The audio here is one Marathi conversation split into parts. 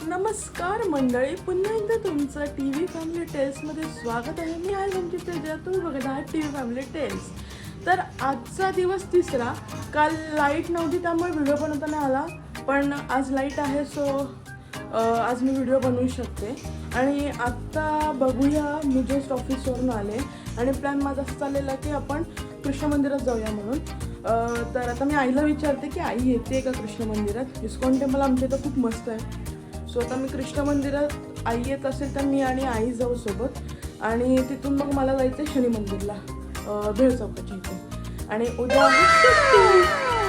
नमस्कार मंडळी, पुन्हा एकदा तुमचं टी व्ही फॅमिली टेल्समध्ये स्वागत आहे. मी आहे तुमची तेजा, तुम्ही बघत आहात टी व्ही फॅमिली टेल्स. तर आजचा दिवस तिसरा. काल लाईट नव्हती त्यामुळे व्हिडिओ बनवता नाही आला, पण आज लाईट आहे सो आज मी व्हिडिओ बनवू शकते. आणि आत्ता बघूया, मी जस्ट ऑफिसवरून आले आणि प्लॅन माझा असं चाललेला की आपण कृष्ण मंदिरात जाऊया म्हणून. तर आता मी आईला विचारते की आई येते का कृष्ण मंदिरात. इस्कॉन टेम्पल आमच्या इथं खूप मस्त आहे. सो आता मी कृष्ण मंदिरात आई येत असेल तर मी आणि आई जाऊ सोबत, आणि तिथून मग मला जायचं आहे शनी मंदिरला भेळ चौकाच्या इथे. आणि उद्या आहे सुट्टी,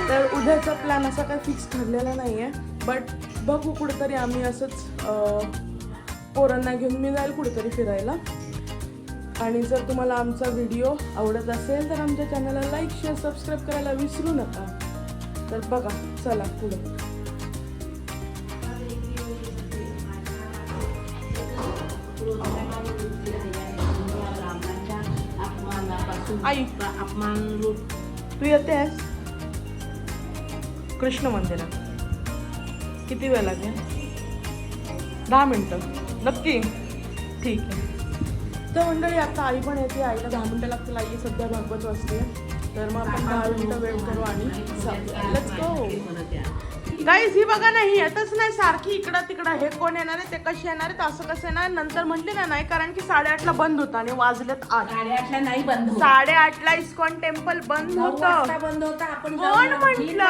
तर उद्याचा प्लॅन असा काय फिक्स ठरलेला नाही आहे, बट बघू कुठेतरी आम्ही असंच पोरांना घेऊन मी जाईल कुठेतरी फिरायला. आणि जर तुम्हाला आमचा व्हिडिओ आवडत असेल तर आमच्या चॅनलला लाईक शेअर सबस्क्राईब करायला विसरू नका. तर बघा, चला पुढे. आई अपमान तू येतेस कृष्ण मंदिरात? किती वेळ लागेल? 10 मिनटं नक्की? ठीक आहे. तर मंडळी आता आई पण येते. आईला 10 मिनटं लागतील. आई सध्या भागवत वाजते, तर मग आपण 10 मिनटं वेट करू आणि लेट्स गो. गाईज ही बघा ना, ही येतच नाही, सारखी इकडं तिकडं. हे कोण येणार आहे, ते कशी येणार आहे, असं कसं येणार. नंतर म्हटले ना नाही, कारण की 8:30ला बंद होता आणि वाजलेत 8. 8:30ला नाही बंद होत. 8:30ला इस्कॉन टेम्पल बंद होतं. बंद होता. आपण कोण म्हटलं?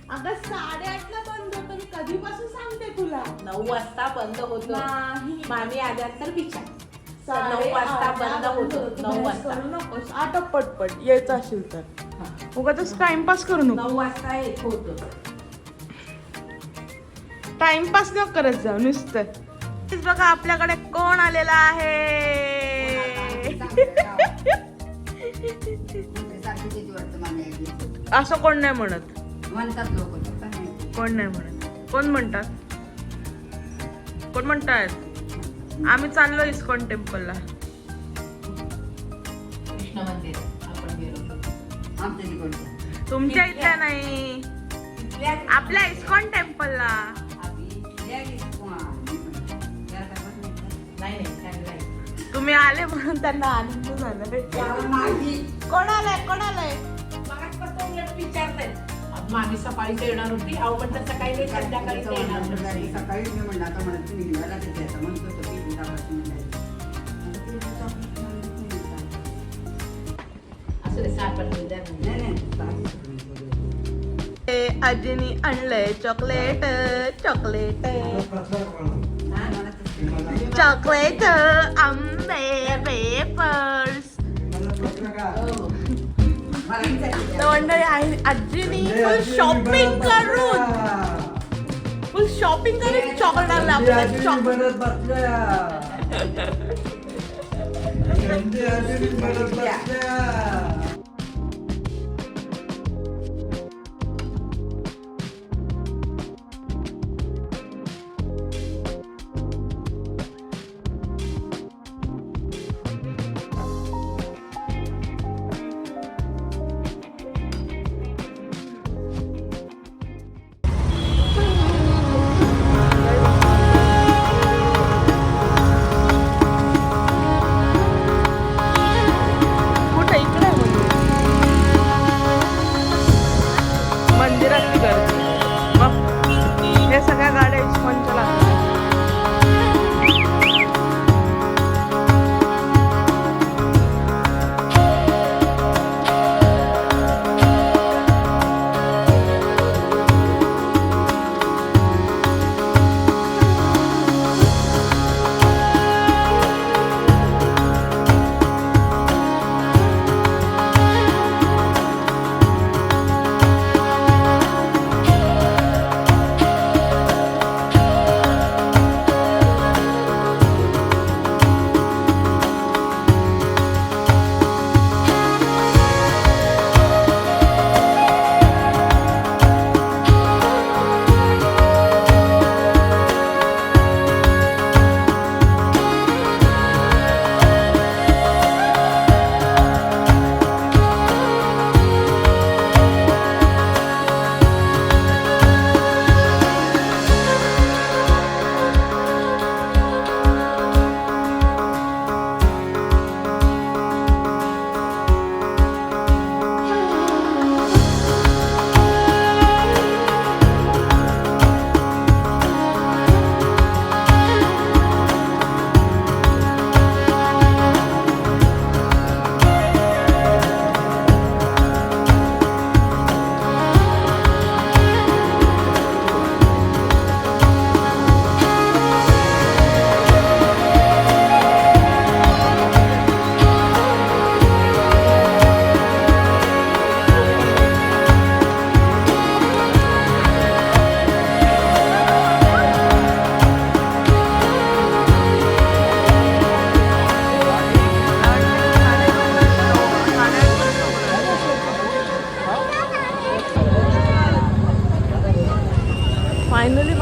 अगं 8:30ला बंद होतं. मी कधीपासून सांगते तुला 9 वाजता बंद होतो. नाही. मामी आल्यानंतर विचार. 9 वाजता बंद होतो. 9 वाजता. आता पटपट यायचं असेल तर उगाच टाइमपास करू नको. 9 वाजता येत होतो. टाइमपास न करत जाऊ नुसतं. बघा आपल्याकडे कोण आलेला आहे. असं कोण नाही म्हणत. म्हणतात लोक. कोण नाही म्हणत. कोण म्हणतात? कोण म्हणतात? आम्ही चाललो इस्कॉन टेम्पलला. कृष्ण मंदिर आपण गेलो. आमच्या तुमच्या इथल्या नाही, आपल्या इस्कॉन टेम्पलला. तुम्ही आले म्हणून त्यांना आनंद झाला. कोण आलंय? कोण आलंय? विचारतायत. मामी सकाळीच येणार होती. अहो म्हणतात सकाळी नाही, संध्याकाळी येणार होती. सकाळी मी म्हणलं आता म्हणत मी निघायला तिथे आता म्हणत होतो की उद्यापासून असं सापडलं आजीनी आणलंय चॉकलेट. चॉकलेट चॉकलेट आंबे वेफर्स. मंडळी आजीनी फुल शॉपिंग करून चॉकलेट आणलं आपल्याला. कुठे? इकडे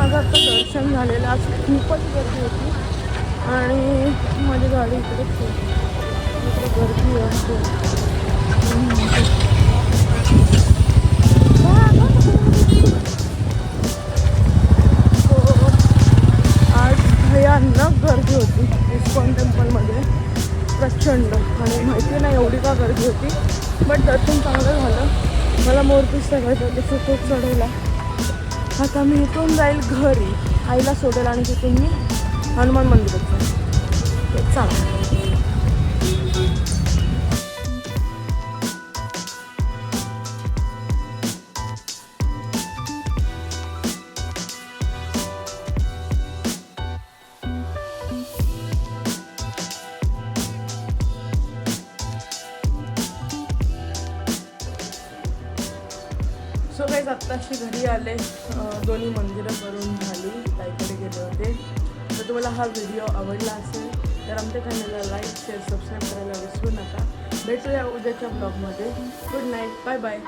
माझं आता दर्शन झालेलं. आज खूपच गर्दी होती आणि माझी गाडी इकडेच होती. इकडे गर्दी असते. हो, आज भयानक गर्दी होती इस्कॉन टेम्पलमध्ये, प्रचंड. आणि माहिती नाही एवढी का गर्दी होती, बट दर्शन चांगलं झालं. मला मोरपीस सगळ्यात होते, फोटो चढवला. आता मी इथून जाईल घरी, आईला सोडेल आणि तिथून मी हनुमान मंदिरात जाईल. चला. सो काही आत्ताशी घरी आले, दोन्ही मंदिरं करून झाली, ताईकडे गेले होते. तर तुम्हाला हा व्हिडिओ आवडला असेल तर आमच्या चॅनलला लाईक शेअर सबस्क्राईब करायला विसरू नका. भेटूया उद्याच्या ब्लॉगमध्ये. Good night, bye bye.